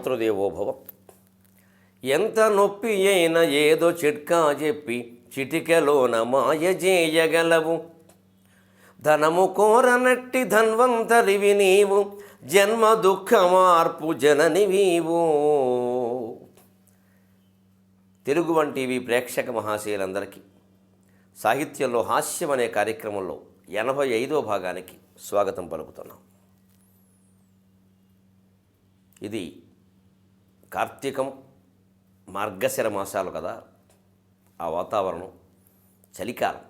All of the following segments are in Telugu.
మాతృదేవోభవ. ఎంత నొప్పి అయినా ఏదో చిట్కా చెప్పి చిటికెలోన మాయ చేయగలవు. ధనము కోరనట్టి ధన్వంతరివి నీవు, జన్మ దుఃఖ మార్పు జననివీవు. తెలుగు వన్ టీవీ ప్రేక్షక మహాశయులందరికీ సాహిత్యంలో హాస్యం అనే కార్యక్రమంలో 85వ భాగానికి స్వాగతం పలుకుతున్నాం. ఇది కార్తీకం మార్గశిర మాసాలు కదా, ఆ వాతావరణం చలికాలం.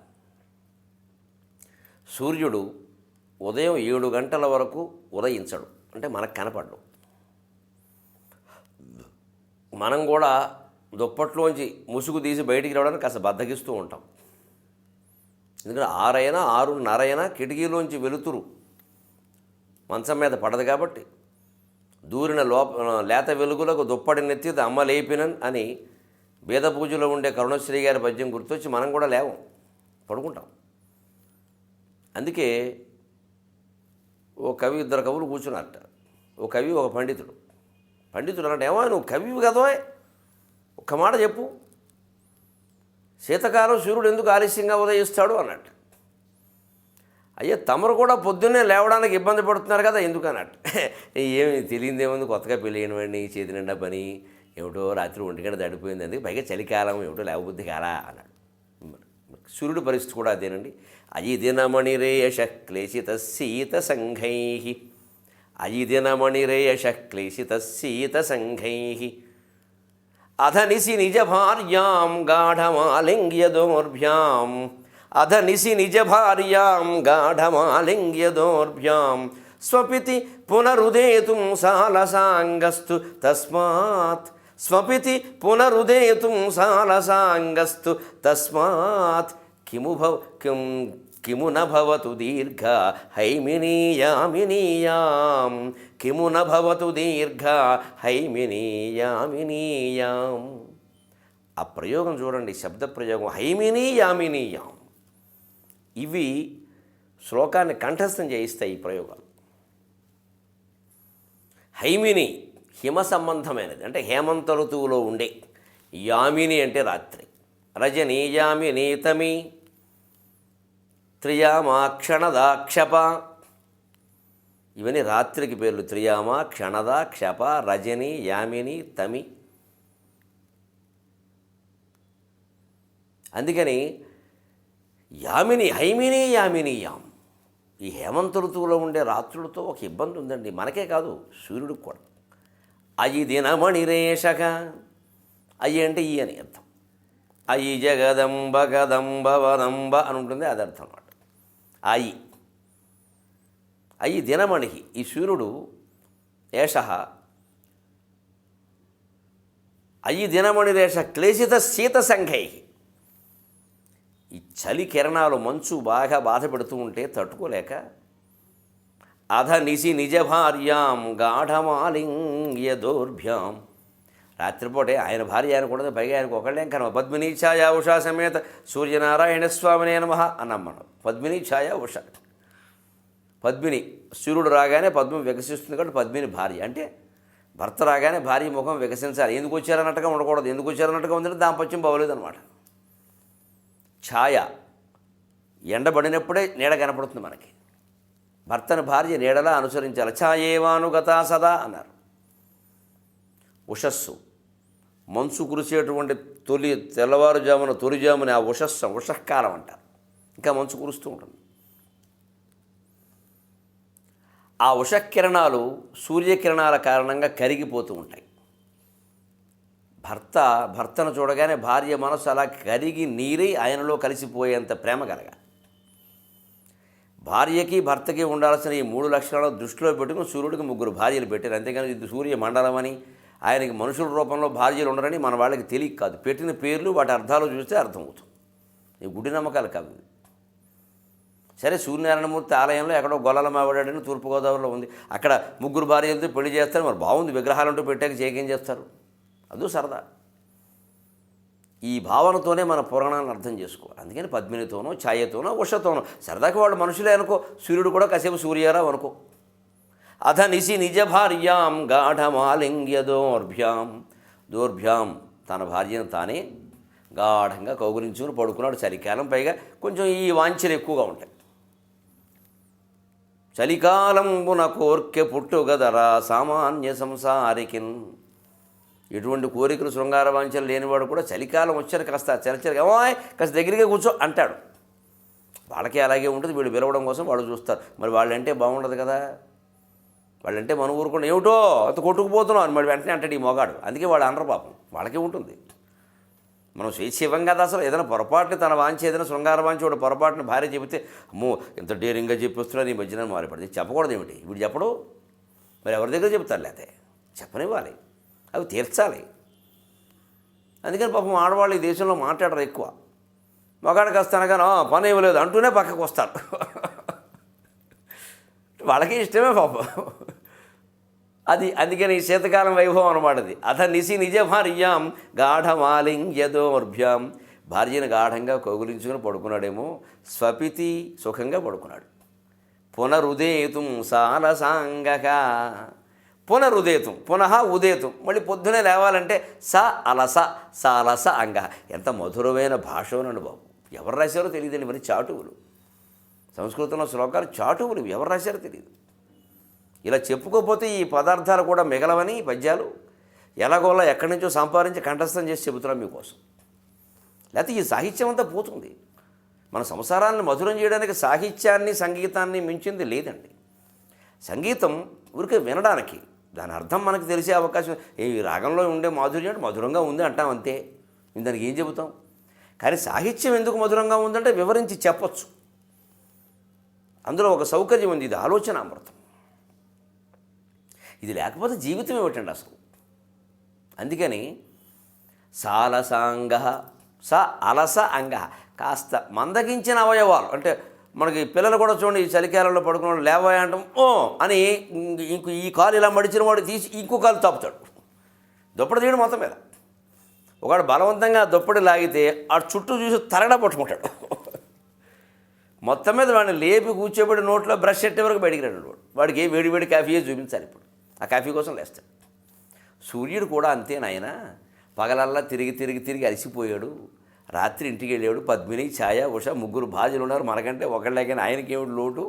సూర్యుడు ఉదయం 7 గంటల వరకు ఉదయించడు, అంటే మనకు కనపడ్డు. మనం కూడా దుప్పట్లోంచి ముసుగు తీసి బయటికి రావడానికి కాస్త బద్దకిస్తూ ఉంటాం. ఎందుకంటే 6 అయినా 6:30 అయినా కిటికీలోంచి వెలుతురు మంచం మీద పడదు కాబట్టి దూరిన లేత వెలుగులకు దుప్పటి నెత్తి అమ్మ లేపినన్ అని వేద పూజలో ఉండే కరుణశ్రీ గారి పద్యం గుర్తొచ్చి మనం కూడా లేవం, పడుకుంటాం. అందుకే ఓ కవి, 2 కవులు కూర్చున్నారట. ఓ కవి, ఒక పండితుడు. పండితుడు అన్నట్టు, ఏమో నువ్వు కవివి కదో, ఒక్క మాట చెప్పు, శీతకాలం సూర్యుడు ఎందుకు ఆలస్యంగా ఉదయిస్తాడు అన్నట్టు. అయ్యే, తమరు కూడా పొద్దున్నే లేవడానికి ఇబ్బంది పడుతున్నారు కదా, ఎందుకు అన్నట్టు. ఏమి తెలియదేముంది, కొత్తగా పెళ్ళైన వాడిని, చేతి నిండా పని, ఏమిటో రాత్రి 1 గంట దాటిపోయింది, అందుకే పైగా చలికాలం, ఏమిటో లేవబుద్ధి కాలా అన్నాడు. సూర్యుడి పరిస్థితి కూడా అదేనండి. అయిదినమణిరేష క్లేశిత శీత సంఘై, అయిదినమణిరేష క్లేశిత శీత సంఘై, అధనిసి నిజ భార్యాం గాఢమాలింగ్య దోర్భ్యాం, అధనిసి నిజ భార్యాం గాఢమాలింగ్య దోర్భ్యాం, స్వపితి పునరుదేతుం సాలసాంగస్తు తస్మాత్, స్వపితి పునరుదేతుం సాలసాంగస్తు తస్మాత్, కిము న భవతు దీర్ఘ హైమినీయామినీయాం, కిము న భవతు దీర్ఘ హైమినీయామినీయాం. ఆ ప్రయోగం చూడండి, శబ్ద ప్రయోగం, హైమినీయామినీయాం. ఇవి శ్లోకాన్ని కంఠస్థం చేయిస్తాయి ఈ ప్రయోగాలు. హైమిని హిమ సంబంధమైనది, అంటే హేమంత ఋతువులో ఉండే. యామిని అంటే రాత్రి. రజనీ యామిని తమి, త్రియామా క్షణదాక్షప, ఇవన్నీ రాత్రికి పేర్లు. త్రియామ, క్షణద, క్షప, రజని, యామిని, తమి. అందుకని యామిని, హైమిని యామినీయాం. ఈ హేమంత ఋతువులో ఉండే రాత్రులతో ఒక ఇబ్బంది ఉందండి, మనకే కాదు సూర్యుడికి కూడా. అయి దినమణిరేషక, అయ్యి అంటే ఈ అని అర్థం. అయి జగదంబ కదంబ వదంబ అని ఉంటుంది, అది అర్థం అన్నమాట. అయి దినమణి, ఈ సూర్యుడు ఏష, అయి దినమణిరేష క్లేశిత శీత సంఘై. ఈ చలి కిరణాలు, మంచు బాగా బాధ పెడుతూ ఉంటే తట్టుకోలేక, అధ నిసి నిజ భార్యాం గాఢమాలింగ్య దౌర్భ్యాం, రాత్రిపూటే ఆయన భార్య అనకూడదు, పైగా ఆయనకు ఒకళ్ళేం కనవ. పద్మిని ఛాయా ఉషా సమేత సూర్యనారాయణ స్వామినే నమః అన్నాం మనం. పద్మిని ఛాయా ఉష, పద్మిని, సూర్యుడు రాగానే పద్మం వికసిస్తుంది కాబట్టి పద్మిని భార్య. అంటే భర్త రాగానే భార్య ముఖం వికసించాలి. ఎందుకు వచ్చారన్నట్టుగా ఉండకూడదు, ఎందుకు వచ్చారన్నట్టుగా ఉందంటే దాంపత్యం బాగోలేదు అనమాట. ఛాయ, ఎండబడినప్పుడే నీడ కనపడుతుంది మనకి. భర్తను భార్య నీడలా అనుసరించాలి. ఛాయేవానుగత సదా అన్నారు. ఉషస్సు, మంచు కురిసేటువంటి తెల్లవారుజామున తొలిజామున ఆ ఉషఃకాలం అంటారు. ఇంకా మంచు కురుస్తూ ఉంటుంది. ఆ ఉషఃకిరణాలు సూర్యకిరణాల కారణంగా కరిగిపోతూ ఉంటాయి. భర్తను చూడగానే భార్య మనసు అలా కరిగి నీరై ఆయనలో కలిసిపోయేంత ప్రేమ కలగాలి. భార్యకి భర్తకి ఉండాల్సిన ఈ 3 లక్షణాలు దృష్టిలో పెట్టుకుని సూర్యుడికి 3 భార్యలు పెట్టారు. అంతేగాని ఇది సూర్య మండలం అని, ఆయనకి మనుషుల రూపంలో భార్యలు ఉండరని మన వాళ్ళకి తెలియక కాదు. పెట్టిన పేర్లు వాటి అర్థాలు చూస్తే అర్థమవుతుంది. ఈ గుడి నమ్మకాలు కావు. సరే, సూర్యనారాయణమూర్తి ఆలయంలో ఎక్కడో గొల్లల మావిడాడని తూర్పుగోదావరిలో ఉంది, అక్కడ 3 భార్యలతో పెళ్లి చేస్తారు. మరి బాగుంది, విగ్రహాలంటూ పెట్టాక చేయకేం చేస్తారు, అదో సరదా. ఈ భావనతోనే మన పురాణాలను అర్థం చేసుకోవాలి. అందుకని అధ నిశి నిజ భార్యాం గాఢమాలింగ్య దోర్భ్యాం తన భార్యను తానే గాఢంగా కౌగులించుకుని పడుకున్నాడు. చలికాలం, పైగా కొంచెం ఈ వాంఛలు ఎక్కువగా ఉంటాయి. చలికాలంబున కోర్కె పుట్టుగదరా సామాన్య సంసారికిన్. ఎటువంటి కోరికలు శృంగార వాంఛలు లేనివాడు కూడా చలికాలం వచ్చారు కాస్త చలిచలిగా కాస్త దగ్గరికి కూర్చో అంటాడు. వాళ్ళకి అలాగే ఉంటుంది. వీళ్ళు పిలవడం కోసం వాళ్ళు చూస్తారు. మరి వాళ్ళంటే బాగుండదు కదా. వాళ్ళంటే మనం ఊరుకుండా ఏమిటో అంత కొట్టుకుపోతున్నాం అని మరి వెంటనే అంటాడు ఈ మొగాడు. అందుకే వాళ్ళు అనరు పాపం, వాళ్ళకే ఉంటుంది. మనం స్వేచ్ఛ ఇవ్వం కదా అసలు. ఏదైనా పొరపాటుని తన వాంచి, ఏదైనా శృంగార వాంచి వాడు పొరపాటుని భార్య చెబితే అమ్మో ఎంత డేరింగ్గా చెప్పిస్తున్నారు ఈ మధ్యన మారిపడింది. చెప్పకూడదు ఏమిటి వీడు చెప్పడు, మరి ఎవరి దగ్గర చెప్తారు? లేకపోతే చెప్పనివ్వాలి, అవి తీర్చాలి. అందుకని పాపం ఆడవాళ్ళు ఈ దేశంలో మాట్లాడరు ఎక్కువ. మగాడికి వస్తాను కానీ పని ఇవ్వలేదు అంటూనే పక్కకు వస్తారు. వాళ్ళకి ఇష్టమే పాపం అది. అందుకని ఈ శీతకాలం వైభవం అనమాట అది. అథ నిశి నిజ భార్యాం గాఢమాలింగ్యదోర్భ్యాం. భార్యను గాఢంగా కౌగులించుకుని పడుకున్నాడేమో. స్వపితి సుఖంగా పడుకున్నాడు. పునరుదేతుం సాలసాంగక. పునరుదేతుం పునః ఉదేతుం, మళ్ళీ పొద్దునే లేవాలంటే స అలస సాలస అంగ. ఎంత మధురమైన భాషోనండి బాబు. ఎవరు రాశారో తెలియదండి. మరి చాటువులు, సంస్కృతంలో శ్లోకాలు చాటువులు ఎవరు రాశారో తెలియదు. ఇలా చెప్పుకోకపోతే ఈ పదార్థాలు కూడా మిగలవని పద్యాలు ఎలాగోలా ఎక్కడి నుంచో సంపాదించి కంఠస్థం చేసి చెబుతున్నాం మీకోసం. లేకపోతే ఈ సాహిత్యం అంతా పోతుంది. మన సంసారాలను మధురం చేయడానికి సాహిత్యాన్ని సంగీతాన్ని మించింది లేదండి. సంగీతం ఊరికే వినడానికి, దాని అర్థం మనకు తెలిసే అవకాశం. ఈ రాగంలో ఉండే మాధుర్యం మధురంగా ఉంది అంటాం అంతే, దానికి ఏం చెబుతాం. కానీ సాహిత్యం ఎందుకు మధురంగా ఉందంటే వివరించి చెప్పచ్చు. అందులో ఒక సౌకర్యం ఉంది, ఇది ఆలోచన అమృతం. ఇది లేకపోతే జీవితం ఏమిటండి అసలు. అందుకని సాలసాంగ స అలస అంగ. కాస్త మందగించిన అవయవాలు అంటే మనకి పిల్లలు కూడా చూడండి, ఈ చలికాలంలో పడుకున్నాడు లేవా అంటాం ఓ అని ఈ కాలు ఇలా మడిచిన వాడు తీసి ఇంకో కాలు తాపుతాడు. దుప్పటి తీయడం మొత్తం మీద. ఒకడు బలవంతంగా దుప్పటి లాగితే ఆ చుట్టూ చూసి తరగడ పట్టుకుంటాడు. మొత్తం మీద వాడిని లేపి కూర్చోబెట్టి నోట్లో బ్రష్ పెట్టే వరకు బయటికి రాడు వాడు. వాడికి ఏ వేడి వేడి కాఫీయే చూపించాలి. ఇప్పుడు ఆ కాఫీ కోసం లేస్తాడు. సూర్యుడు కూడా అంతే నాయన. పగలల్లా తిరిగి తిరిగి తిరిగి అలసిపోయాడు. రాత్రి ఇంటికి వెళ్ళాడు. పద్మిని, ఛాయ, ఉష ముగ్గురు భార్యలు ఉన్నారు. మనకంటే ఒకళ్ళే, కానీ ఆయనకి ఏమిటి లోటు.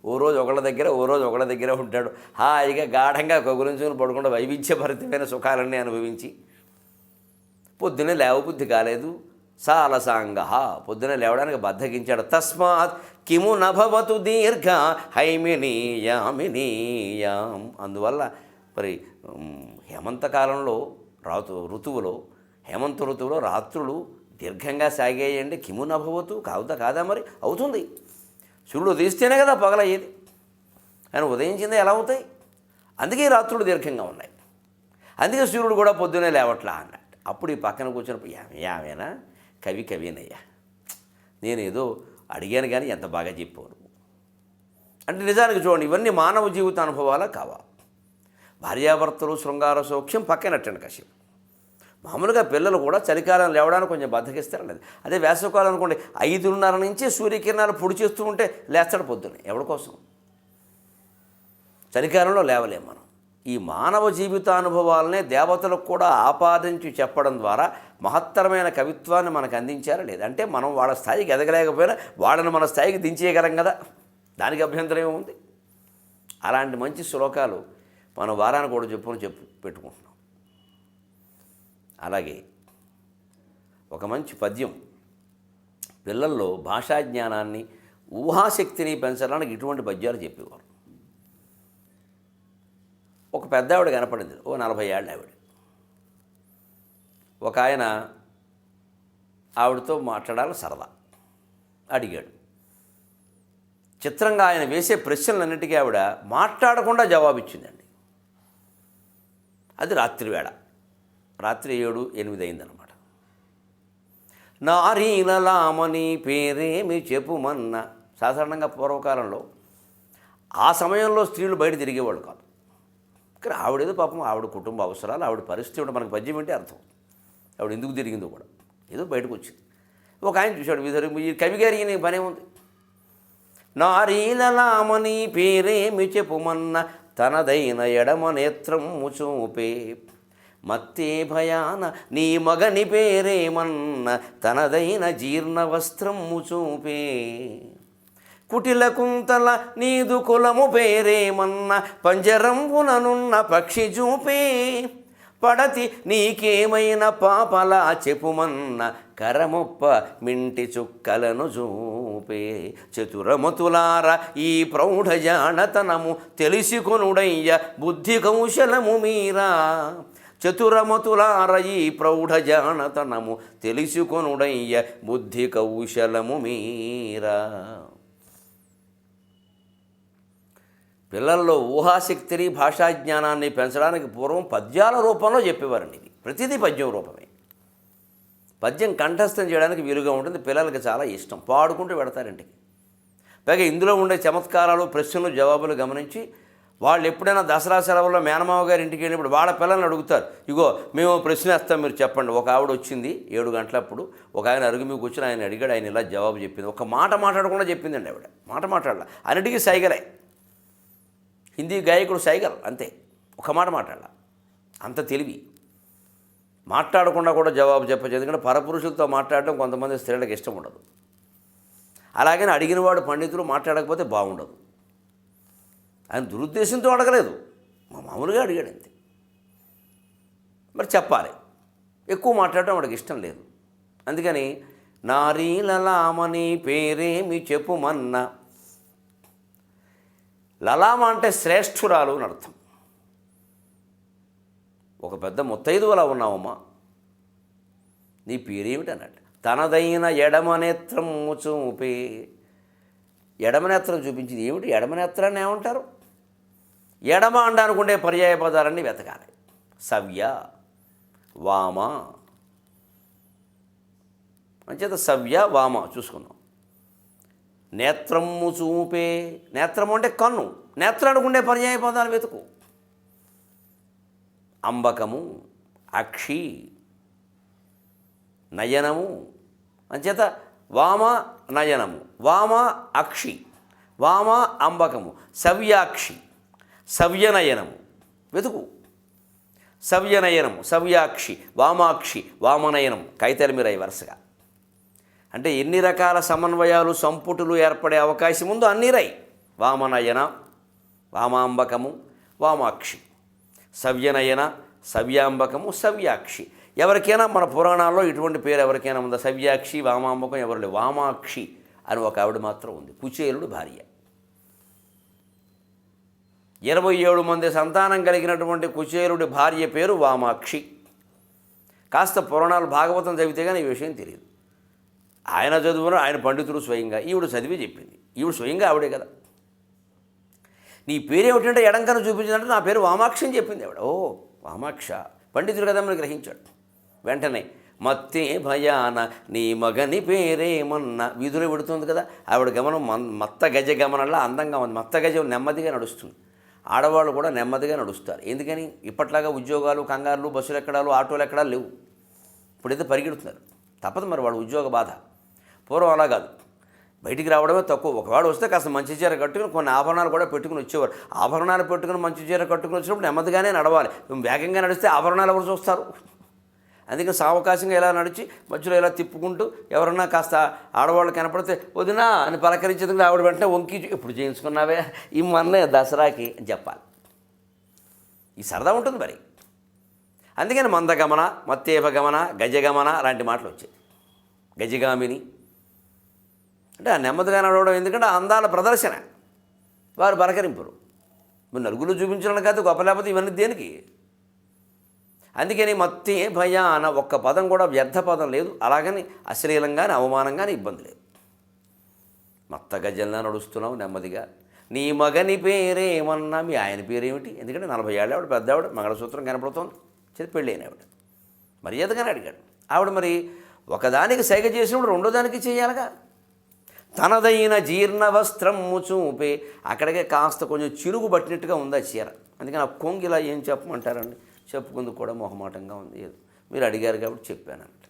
ఓ రోజు ఒకళ్ళ దగ్గర, ఓ రోజు ఒకళ్ళ దగ్గర ఉంటాడు. హాయిగా గాఢంగా కగులించుకుని పడకుండా వైవిధ్యభరితమైన సుఖాలన్నీ అనుభవించి పొద్దున్నే లేవబుద్ధి కాలేదు. సాలసాంగ, పొద్దునే లేవడానికి బద్ధకించాడు. తస్మాత్ కిము నభవతు దీర్ఘ హైమినీయామినీయాం. అందువల్ల మరి హేమంతకాలంలో హేమంత ఋతువులో రాత్రులు దీర్ఘంగా సాగేయండి. కిము నభవతు కాదా మరి అవుతుంది. సూర్యుడు ఉదయిస్తేనే కదా పగలయ్యేది. ఆయన ఉదయించిందే ఎలా అవుతాయి? అందుకే రాత్రులు దీర్ఘంగా ఉన్నాయి. అందుకే సూర్యుడు కూడా పొద్దునే లేవట్లా అన్నట్టు. అప్పుడు ఈ పక్కన కూర్చున్నప్పుడు యావేనా కవినయ్యా, నేనేదో అడిగాను కానీ ఎంత బాగా చెప్పాను అంటే. నిజానికి చూడండి, ఇవన్నీ మానవ జీవిత అనుభవాలా కావా? భార్యాభర్తలు శృంగార సౌఖ్యం పక్కనట్టండి కాసేపు. మామూలుగా పిల్లలు కూడా చలికాలం లేవడానికి కొంచెం బద్దకిస్తారండి. అదే వేసవికాలం అనుకోండి, 5:30 నుంచి సూర్యకిరణాలు పొడి చేస్తూ ఉంటే లేస్తాడు పొద్దున్నే. ఎవరి కోసం? చలికాలంలో లేవలేం మనం. ఈ మానవ జీవితానుభవాలనే దేవతలకు కూడా ఆపాదించి చెప్పడం ద్వారా మహత్తరమైన కవిత్వాన్ని మనకు అందించారా లేదా? అంటే మనం వాళ్ళ స్థాయికి ఎదగలేకపోయినా వాళ్ళని మన స్థాయికి దించేయగలం కదా, దానికి అభ్యంతరం ఏముంది? అలాంటి మంచి శ్లోకాలు మనం వారానికి కూడా పెట్టుకుంటున్నాం. అలాగే ఒక మంచి పద్యం పిల్లల్లో భాషా జ్ఞానాన్ని, ఊహాశక్తిని పెంచడానికి ఇటువంటి పద్యాలు చెప్పేవారు. ఒక పెద్ద ఆవిడ కనపడింది, ఓ 40 ఏళ్ళ ఆవిడ. ఒక ఆయన ఆవిడతో మాట్లాడాలి సరదా అడిగాడు. చిత్రంగా ఆయన వేసే ప్రశ్నలన్నిటికీ ఆవిడ మాట్లాడకుండా జవాబిచ్చిందండి. అది రాత్రి వేళ, రాత్రి 7-8 అయిందనమాట. నారీలలామని పేరేమి చెప్పుమన్న. సాధారణంగా పూర్వకాలంలో ఆ సమయంలో స్త్రీలు బయట తిరిగేవాళ్ళు కాదు. కానీ ఆవిడేదో పాపం ఆవిడ కుటుంబ అవసరాలు, ఆవిడ పరిస్థితి ఉంటే మనకు పద్యం ఏంటి అర్థం. ఆవిడ ఎందుకు తిరిగిందో కూడా ఏదో బయటకు వచ్చింది. ఒక ఆయన చూశాడు, ఈ కవి గారి ఈయన పనే ఉంది. నారీలలామని పేరేమి చెప్పుమన్న తనదైన ఎడమ నేత్రము చూపే. మత్తే భయాన నీ మగని పేరేమన్న తనదైన జీర్ణ వస్త్రము చూపే. కుటిల కుంతల నీదు కులము పేరేమన్న పంజరంబుననున్న పక్షి చూపే. పడతి నీకేమైన పాపలా చెప్పుమన్న కరమొప్ప మింటి చుక్కలను చూపే. చతురమతులార ఈ ప్రౌఢ జానతనము తెలిసికొనుడయ్య బుద్ధి కౌశలము మీరా. చతురమతులార ఈ ప్రౌఢ జానతనము తెలిసికొనుడయ్య బుద్ధి కౌశలము మీరా. పిల్లల్లో ఊహాశక్తిని భాషాజ్ఞానాన్ని పెంచడానికి పూర్వం పద్యాల రూపంలో చెప్పేవారండి. ఇది ప్రతిదీ పద్యం రూపమే. పద్యం కంఠస్థం చేయడానికి వీలుగా ఉంటుంది. పిల్లలకి చాలా ఇష్టం, పాడుకుంటూ పెడతారు ఇంటికి. పైగా ఇందులో ఉండే చమత్కారాలు, ప్రశ్నలు, జవాబులు గమనించి వాళ్ళు ఎప్పుడైనా దసరా సెలవుల్లో మేనమావ గారి ఇంటికి వెళ్ళినప్పుడు వాళ్ళ పిల్లల్ని అడుగుతారు, ఇగో మేము ప్రశ్న వేస్తాం మీరు చెప్పండి. ఒక ఆవిడ వచ్చింది 7 గంటలప్పుడు, ఒక ఆయన అరుగు మీకు కూర్చొని ఆయన అడిగాడు, ఆయన ఇలా జవాబు చెప్పింది. ఒక మాట మాట్లాడకుండా చెప్పిందండి ఆవిడ. మాట మాట్లాడాల, అన్నిటికీ సైగలే. హిందీ గాయకుడు సైగల్ అంతే, ఒక మాట మాట్లాడాల. అంత తెలివి. మాట్లాడకుండా కూడా జవాబు చెప్పచ్చు. ఎందుకంటే పరపురుషులతో మాట్లాడడం కొంతమంది స్త్రీలకు ఇష్టం ఉండదు. అలాగని అడిగినవాడు పండితులు మాట్లాడకపోతే బాగుండదు. ఆయన దురుద్దేశంతో అడగలేదు, మామూలుగా అడిగాడు అంతే. మరి చెప్పాలి. ఎక్కువ మాట్లాడటం వాడికి ఇష్టం లేదు. అందుకని నారీలలామని పేరేమి చెప్పుమన్న. లలామ అంటే శ్రేష్ఠురాలు అని అర్థం. ఒక పెద్ద ముత్తైదువలా ఉన్నావమ్మా, నీ పేరేమిటి అన్నట్టు. తనదైన ఎడమనేత్రము చూపే. ఎడమనేత్రం చూపించింది ఏమిటి? ఎడమనేత్రాన్ని ఏమంటారు? ఎడమ అనడానికి ఉండే పర్యాయ పదాలన్నీ వెతకాలి. సవ్య, వామ, అంచేత సవ్య వామ చూసుకున్నాం. నేత్రము చూపే. నేత్రము అంటే కన్ను. నేత్రానికి ఉండే పర్యాయ పదాలు వెతుకు. అంబకము, అక్షి, నయనము. అంచేత వామ నయనము, వామ అక్షి, వామ అంబకము, సవ్యాక్షి, సవ్యనయనము వెతుకు. సవ్యనయనము, సవ్యాక్షి, వామాక్షి, వామనయనం, కైతలిమిరై వరుసగా. అంటే ఎన్ని రకాల సమన్వయాలు, సంపుటులు ఏర్పడే అవకాశం ఉందో అన్నీ రై. వామనయన, వామాంబకము, వామాక్షి, సవ్యనయన, సవ్యాంబకము, సవ్యాక్షి. ఎవరికైనా మన పురాణాల్లో ఇటువంటి పేరు ఎవరికైనా ఉందా? సవ్యాక్షి, వామాంబకం ఎవరు లేవు. వామాక్షి అని ఒక ఆవిడ మాత్రం ఉంది, కుచేలుడు భార్య. 27 మంది సంతానం కలిగినటువంటి కుచేలుడి భార్య పేరు వామాక్షి. కాస్త పురాణాలు భాగవతం చదివితే కానీ ఈ విషయం తెలియదు. ఆయన చదువును, ఆయన పండితుడు స్వయంగా, ఈవిడ చదివి చెప్పింది. ఈవిడ స్వయంగా ఆవిడే కదా. నీ పేరేమిటంటే ఎడంకను చూపించిందంటే నా పేరు వామాక్షి అని చెప్పింది ఆవిడ. ఓ వామాక్ష, పండితుడు కదా మరి గ్రహించాడు. వెంటనే మత్తే భయాన నీ మగని పేరేమన్న వీధిలో పెడుతుంది కదా. ఆవిడ గమనం మత్త గజ గమనంలా అందంగా ఉంది. మత్త గజం నెమ్మదిగా నడుస్తుంది. ఆడవాళ్ళు కూడా నెమ్మదిగా నడుస్తారు. ఎందుకని? ఇప్పట్లాగా ఉద్యోగాలు, కంగారులు, బస్సులు ఎక్కడాలు, ఆటోలు ఎక్కడాలు లేవు. ఇప్పుడైతే పరిగెడుతున్నారు. తప్పదు మరి, వాళ్ళ ఉద్యోగ బాధ. పూర్వం అలా కాదు, బయటికి రావడమే తక్కువ. ఒకవాడు వస్తే కాస్త మంచి చీర కట్టుకుని కొన్ని ఆభరణాలు కూడా పెట్టుకుని వచ్చేవారు. ఆభరణాలు పెట్టుకుని మంచి చీర కట్టుకుని వచ్చినప్పుడు నెమ్మదిగానే నడవాలి. వేగంగా నడిస్తే ఆభరణాలు ఎవరు చూస్తారు? అందుకని సావకాశంగా ఇలా నడిచి మధ్యలో ఇలా తిప్పుకుంటూ ఎవరన్నా కాస్త ఆడవాళ్ళు కనపడితే వదినా అని పలకరించేందుకు ఆవిడ వెంటనే వంకి ఇప్పుడు చేయించుకున్నావే ఈ మొన్నే దసరాకి అని చెప్పాలి. ఈ సరదా ఉంటుంది మరి. అందుకని మందగమన, మత్తేభగమన, గజగమన లాంటి మాటలు వచ్చాయి. గజగామిని అంటే ఆ నెమ్మదిగా నడవడం. ఎందుకంటే అందాల ప్రదర్శన, వారు పలకరింపులు. మీరు నలుగురు చూపించడం కాదు, గొప్ప లేకపోతే ఇవన్నీ దేనికి? అందుకని మత్తే భయాన ఒక్క పదం కూడా వ్యర్థ పదం లేదు. అలాగని అశ్లీలంగానే, అవమానంగానే ఇబ్బంది లేదు. మత్త గజంలా నడుస్తున్నావు నెమ్మదిగా. నీ మగని పేరేమన్నా, మీ ఆయన పేరేమిటి? ఎందుకంటే 40 ఏళ్ళ ఆవిడ, పెద్ద ఆవిడ, మంగళసూత్రం కనపడుతోంది, చెప్పి పెళ్ళైన ఆవిడ. మర్యాదగానే అడిగాడు. ఆవిడ మరి ఒకదానికి సైగ చేసినప్పుడు రెండో దానికి చేయాలిగా. తనదైన జీర్ణ వస్త్రము చూపే. అక్కడికే కాస్త కొంచెం చిరుగు పట్టినట్టుగా ఉంది ఆ చీర. అందుకని ఆ కొంగు ఇలా ఏం చెప్పమంటారండి? చెప్పుకుందుకు కూడా మొహమాటంగా ఉంది. ఏదో మీరు అడిగారు కాబట్టి చెప్పానంట.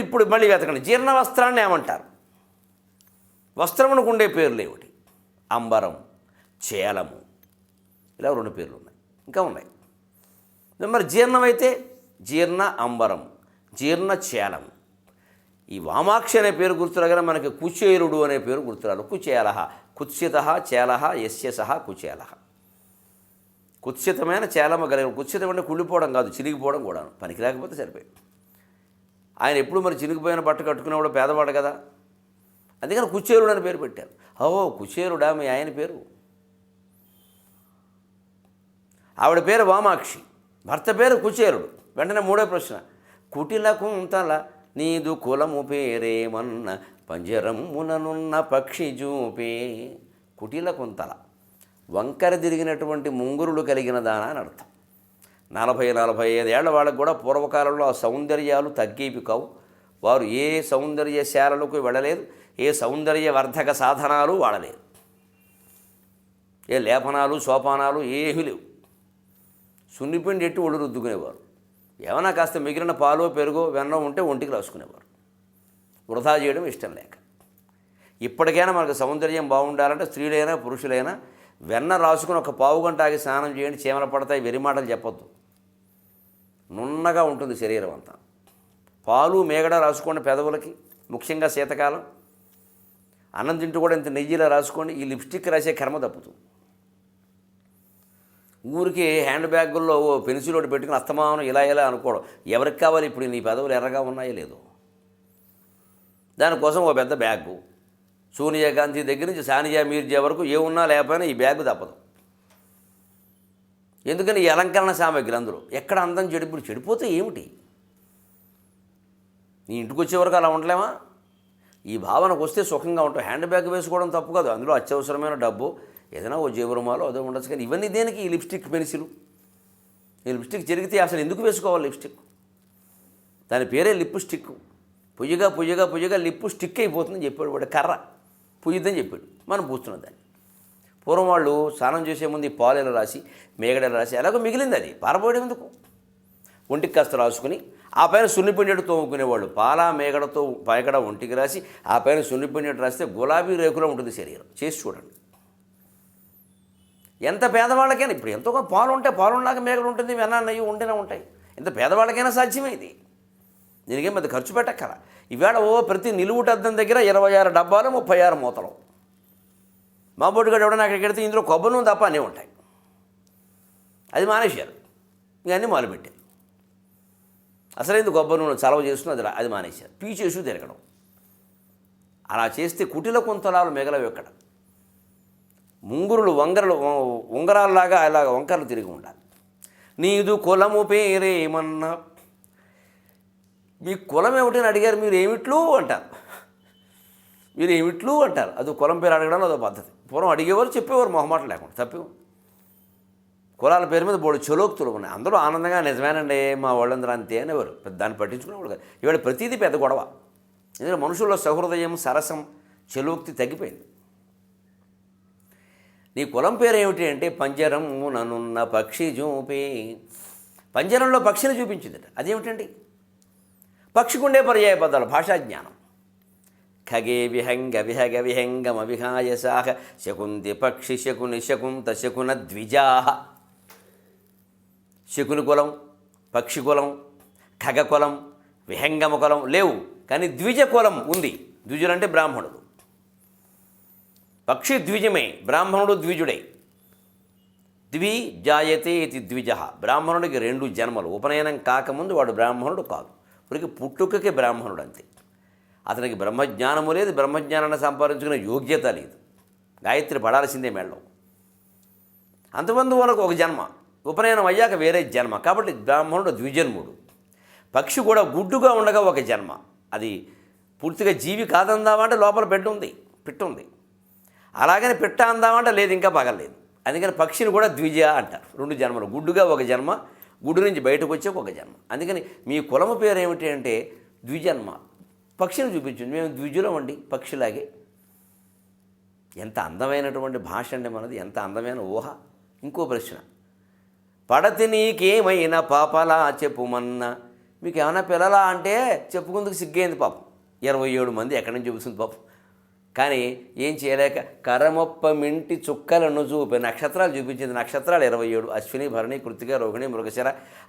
ఇప్పుడు మళ్ళీ వెతకండి. జీర్ణ వస్త్రాన్ని ఏమంటారు? వస్త్రమునకు ఉండే పేర్లు ఏమిటి? అంబరం, చేలము, ఇలా 2 పేర్లు ఉన్నాయి, ఇంకా ఉన్నాయి. మరి జీర్ణం అయితే జీర్ణ అంబరం, జీర్ణ చేలం. ఈ వామాక్షి అనే పేరు గుర్తురాగానే మనకి కుచేలుడు అనే పేరు గుర్తురాలు. కుచేల, కుత్సిత చేల యస్య సహ కుచేల. కుత్సితమైన చేలమ కలిగిన, కుత్సితం అంటే కుళ్ళిపోవడం కాదు, చినిగిపోవడం కూడా, పనికి లేకపోతే సరిపోయి. ఆయన ఎప్పుడు మరి చినిగిపోయిన బట్ట కట్టుకునేవాడు పేదవాడు కదా, అందుకని కుచేలుడు అని పేరు పెట్టారు. కుచేలుడా మీ ఆయన పేరు? ఆవిడ పేరు వామాక్షి, భర్త పేరు కుచేలుడు. వెంటనే 3వ ప్రశ్న, కుటిల కుంతల నీదు కులము పేరేమన్న పంజరముననున్న పక్షి చూపే. కుటిల కుంతల, వంకర తిరిగినటువంటి ముంగురులు కలిగిన దాన అని అర్థం. 40-45 ఏళ్ల వాళ్ళకు కూడా పూర్వకాలంలో ఆ సౌందర్యాలు తగ్గేవి కావు. వారు ఏ సౌందర్యశాలలకు వెళ్ళలేదు, ఏ సౌందర్యవర్ధక సాధనాలు వాడలేదు, ఏ లేపనాలు సోపానాలు ఏమీ లేవు. సున్నిపిండి ఎట్టి ఒళ్ళు రుద్దుకునేవారు. ఏమైనా కాస్త మిగిలిన పాలో పెరుగో వెన్నో ఉంటే ఒంటికి రాసుకునేవారు, వృధా చేయడం ఇష్టం లేక. ఇప్పటికైనా మనకు సౌందర్యం బాగుండాలంటే స్త్రీలైనా పురుషులైనా వెన్న రాసుకుని ఒక పావు గంట ఆగి స్నానం చేయండి, చీమల పడతాయి, వెరి మాటలు చెప్పొద్దు. నున్నగా ఉంటుంది శరీరం అంతా. పాలు మేగడ రాసుకోండి పెదవులకి, ముఖ్యంగా శీతకాలం. అన్నం తింటూ కూడా ఇంత నెయ్యిలా రాసుకోండి. ఈ లిప్స్టిక్ రాసే కర్మ తప్పుతుంది. ఊరికి హ్యాండ్ బ్యాగుల్లో పెన్సిల్ ఒకటి పెట్టుకుని అస్తమానం ఇలా అనుకోవడం. ఎవరికి కావాలి ఇప్పుడు నీ పెదవులు ఎర్రగా ఉన్నాయో లేదో? దానికోసం ఓ పెద్ద బ్యాగు, సోనియా గాంధీ దగ్గర నుంచి సానియా మీర్జా వరకు ఏమున్నా లేకపోయినా ఈ బ్యాగు తప్పదు. ఎందుకని ఈ అలంకరణ సామగ్రి అందులో. ఎక్కడ అందం చెడిపోతే ఏమిటి? నీ ఇంటికి వచ్చే వరకు అలా ఉండలేమా? ఈ భావనకు వస్తే సుఖంగా ఉంటాం. హ్యాండ్ బ్యాగ్ వేసుకోవడం తప్పు కాదు, అందులో అత్యవసరమైన డబ్బు ఏదైనా ఓ జేబు రుమాలో అదో ఉండొచ్చు. కానీ ఇవన్నీ దేనికి? ఈ లిప్స్టిక్ పెన్సిల్. ఈ లిప్స్టిక్ జరిగితే అసలు ఎందుకు వేసుకోవాలి లిప్స్టిక్? దాని పేరే లిప్ స్టిక్. పుయ్యగా లిప్పు స్టిక్ అయిపోతుందని చెప్పాడు వాడు. కర్ర పుయ్యిద్దని చెప్పాడు, మనం పూస్తున్నాం దాన్ని. పూర్వం వాళ్ళు స్నానం చేసే ముందు ఈ పాలు రాసి మేగడలు రాసి ఎలాగో మిగిలింది, అది పారపోయడం ఎందుకు? ఒంటికి కాస్త రాసుకుని ఆ పైన సున్నిపిండితో తోముకునేవాళ్ళు. పాల మేగడతో పైగడ ఒంటికి రాసి ఆ పైన సున్నిపిండి రాస్తే గులాబీ రేకులో ఉంటుంది శరీరం. చేసి చూడండి. ఎంత పేదవాళ్ళకైనా ఇప్పుడు ఎంతో పాలు ఉంటే పాలున్నాక మేగడ ఉంటుంది, వెన్న నెయ్యి ఉంటేనే ఉంటాయి. ఎంత పేదవాళ్ళకైనా సాధ్యమే ఇది. దీనికేం పెద్ద ఖర్చు పెట్టక్కల. ఈవేళ ప్రతి నిలువుటద్దం దగ్గర 26 డబ్బాలు 36 మూతలు. మా బొడ్డుగడ్డ ఎవడన్నా అక్కడికి వెడితే ఇందులో కొబ్బరి నూనె తప్ప అన్నీ ఉంటాయి. అది మానేశారు, ఇవన్నీ మొదలుపెట్టారు. అసలైంది కొబ్బరి నూనె చలవ చేస్తుంది, అది మానేశారు. పీచేసు తిరగడం. అలా చేస్తే కుటిల కుంతలాలు మిగలవు. ఎక్కడ ముంగురులు ఉంగరాల్లాగా అలాగ వంకరలు తిరిగి ఉండాలి. నీదు కులము పేరేమన్నా, మీ కులం ఏమిటి అని అడిగారు, మీరు ఏమిట్లు అంటారు. అది కులం పేరు అడగడం అదో పద్ధతి. పూర్వం అడిగేవారు, చెప్పేవారు మొహమాట లేకుండా. తప్పేమో కులాల పేరు మీద బోడు చలోక్తులు ఉన్నాయి. అందరూ ఆనందంగా నిజమేనండి మా వాళ్ళందరూ అంతే అనేవారు, దాన్ని పట్టించుకునేవాడు కాదు. ఇవాళ ప్రతిదీ పెద్ద గొడవ. ఎందుకంటే మనుషుల్లో సహృదయం సరసం చలోక్తి తగ్గిపోయింది. నీ కులం పేరు ఏమిటి అంటే పంజరం ననున్న పక్షి చూపే. పంజరంలో పక్షిని చూపించిందట. అదేమిటండి? పక్షికుండే పర్యాయ పదాలు, భాషా జ్ఞానం. ఖగే విహంగ విహగ విహంగమ విహాయసాహ శకుంతి పక్షి శకుని శకుంత శకున ద్విజాహ. శకుని కులం, పక్షి కులం, ఖగ కులం, విహంగమ కులం లేవు, కానీ ద్విజ కులం ఉంది. ద్విజులంటే బ్రాహ్మణుడు. పక్షి ద్విజమే, బ్రాహ్మణుడు ద్విజుడై. ద్వి జాయతే ఇది ద్విజ. బ్రాహ్మణుడికి 2 జన్మలు. ఉపనయనం కాకముందు వాడు బ్రాహ్మణుడు కాదు, వాడికి పుట్టుకకి బ్రాహ్మణుడు అంతే. అతనికి బ్రహ్మజ్ఞానము లేదు, బ్రహ్మజ్ఞానాన్ని సంపాదించుకునే యోగ్యత లేదు. గాయత్రి పడాల్సిందే మేళం. అంతమంది వాళ్ళకు ఒక జన్మ, ఉపనయనం అయ్యాక వేరే జన్మ. కాబట్టి బ్రాహ్మణుడు ద్విజన్ముడు. పక్షి కూడా గుడ్డుగా ఉండగా ఒక జన్మ. అది పూర్తిగా జీవి కాదందామంటే లోపల పిట్ట ఉంది. అలాగని పిట్ట అందామంటే లేదు, ఇంకా పగలేదు. అందుకని పక్షిని కూడా ద్విజ అంటారు. 2 జన్మలు, గుడ్డుగా ఒక జన్మ, గుడ్డు నుంచి బయటకు వచ్చే ఒక జన్మ. అందుకని మీ కులము పేరు ఏమిటి అంటే ద్విజన్మ. పక్షిని చూపించింది, మేము ద్విజులం అండి పక్షిలాగే. ఎంత అందమైనటువంటి భాష అండి మనది, ఎంత అందమైన ఊహ. ఇంకో ప్రశ్న, పడతి నీకేమైనా పాపలా చెప్పుమన్నా. మీకు ఏమైనా పిల్లలా అంటే చెప్పుకుందుకు సిగ్గైంది పాపం. 27 మంది ఎక్కడి నుంచి చూపిస్తుంది పాపం. కానీ ఏం చేయలేక కరమొప్ప మింటి చుక్కలను చూపి నక్షత్రాలు చూపించింది. నక్షత్రాలు 27: అశ్విని, భరణి, కృత్తిక, రోహిణి, మృగశిర,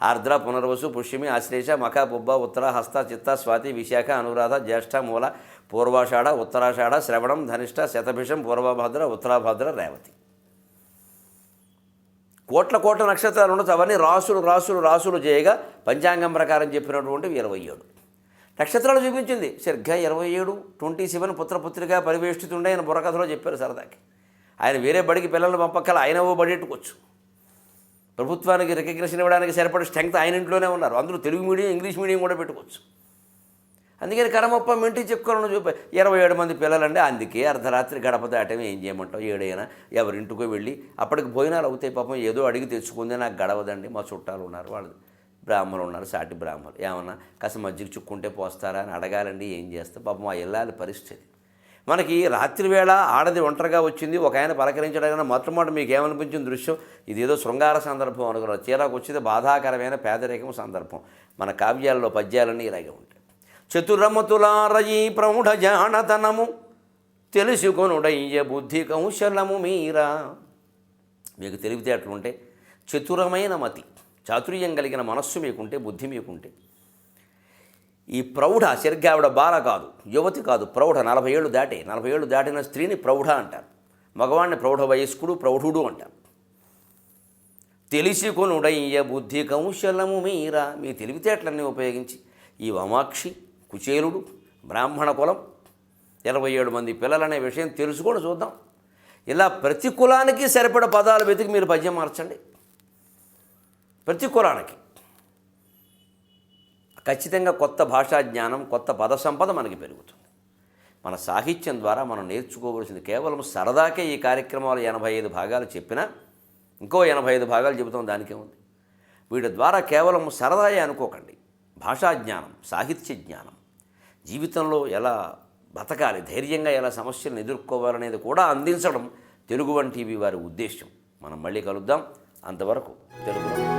ఆర్ద్ర, పునర్వసు, పుష్యమి, ఆశ్లేష, మఖ, పుబ్బ, ఉత్తర, హస్త, చిత్త, స్వాతి, విశాఖ, అనురాధ, జ్యేష్ఠ, మూల, పూర్వాషాఢ, ఉత్తరాషాఢ, శ్రవణం, ధనిష్ట, శతభిషం, పూర్వభద్ర, ఉత్తరాభద్ర, రేవతి. కోట్ల నక్షత్రాలు ఉండొచ్చు. అవన్నీ రాసులు చేయగా పంచాంగం ప్రకారం చెప్పినటువంటివి 27 నక్షత్రాలు చూపించింది. సరిగ్గా 27, 27 పుత్రపుత్రిగా పరివేష్టితుండే ఆయన బుర్రకథలో చెప్పారు సరదాకి. ఆయన వేరే బడికి పిల్లలను పంపక్కల ఆయన ఓ బడి ఎట్టుకోవచ్చు. ప్రభుత్వానికి రికగ్నిషన్ ఇవ్వడానికి సరిపడే స్ట్రెంగ్త్ ఆయన ఇంట్లోనే ఉన్నారు. అందులో తెలుగు మీడియం, ఇంగ్లీష్ మీడియం కూడా పెట్టుకోవచ్చు. అందుకని కరమొప్ప మింటి చెప్పుకోవాలని చూపి 27 మంది పిల్లలండి. అందుకే అర్ధరాత్రి గడప దాటమే ఏం చేయమంటావు, 7 అయినా ఎవరింటికో వెళ్ళి అప్పటికి భోజనాలు అవుతాయి. పాపం ఏదో అడిగి తెచ్చుకుందే, నాకు గడవదండి, మా చుట్టాలు ఉన్నారు, వాళ్ళు బ్రాహ్మణులు ఉన్నారు, సాటి బ్రాహ్మణులు, ఏమన్నా కాస్త మజ్జిగ చుక్కుంటే పోస్తారా అని అడగాలండి. ఏం చేస్తే పాపం ఆ ఇల్లాలి పరిస్థితి. మనకి రాత్రి వేళ ఆడది ఒంటరిగా వచ్చింది, ఒక ఆయన పలకరించడానికి మొట్టమొదటి మీకు ఏమనిపించిన దృశ్యం, ఇదేదో శృంగార సందర్భం అనుకున్నారు. చీరాకు వచ్చేది బాధాకరమైన పేదరికం సందర్భం. మన కావ్యాల్లో పద్యాలన్నీ ఇలాగే ఉంటాయి. చతురమతులారయీ ప్రౌఢ జానతనము తెలుసుకొనుడయ్య బుద్ధి కౌశలము మీరా. మీకు తెలివితేటలుంటే, చతురమైన మతి, చాతుర్యం కలిగిన మనస్సు మీకుంటే, బుద్ధి మీకుంటే, ఈ ప్రౌఢ సరిగ్గా ఆవిడ బాల కాదు, యువతి కాదు, ప్రౌఢ 40 ఏళ్ళు దాటే, 40 ఏళ్ళు దాటిన స్త్రీని ప్రౌఢ అంటారు. మగవాడిని ప్రౌఢ వయస్కుడు, ప్రౌఢుడు అంటారు. తెలిసికొనుడయ్య బుద్ధి కౌశలము మీరా. మీ తెలివితేటలన్నీ ఉపయోగించి ఈ వామాక్షి, కుచేలుడు, బ్రాహ్మణ కులం, 27 మంది పిల్లలనే విషయం తెలుసుకొని చూద్దాం. ఇలా ప్రతి కులానికి సరిపడ పదాలు వెతికి మీరు పద్యం మార్చండి. ప్రతి కులానికి ఖచ్చితంగా కొత్త భాషా జ్ఞానం, కొత్త పద సంపద మనకి పెరుగుతుంది. మన సాహిత్యం ద్వారా మనం నేర్చుకోవలసింది కేవలం సరదాకే ఈ కార్యక్రమాలు 85 భాగాలు చెప్పినా ఇంకో 85 భాగాలు చెబుతాం, దానికే ఉంది. వీటి ద్వారా కేవలం సరదాయే అనుకోకండి. భాషా జ్ఞానం, సాహిత్య జ్ఞానం, జీవితంలో ఎలా బతకాలి, ధైర్యంగా ఎలా సమస్యలను ఎదుర్కోవాలనేది కూడా అందించడం తెలుగు వన్ టీవీ వారి ఉద్దేశం. మనం మళ్ళీ కలుద్దాం. అంతవరకు తెలుగులో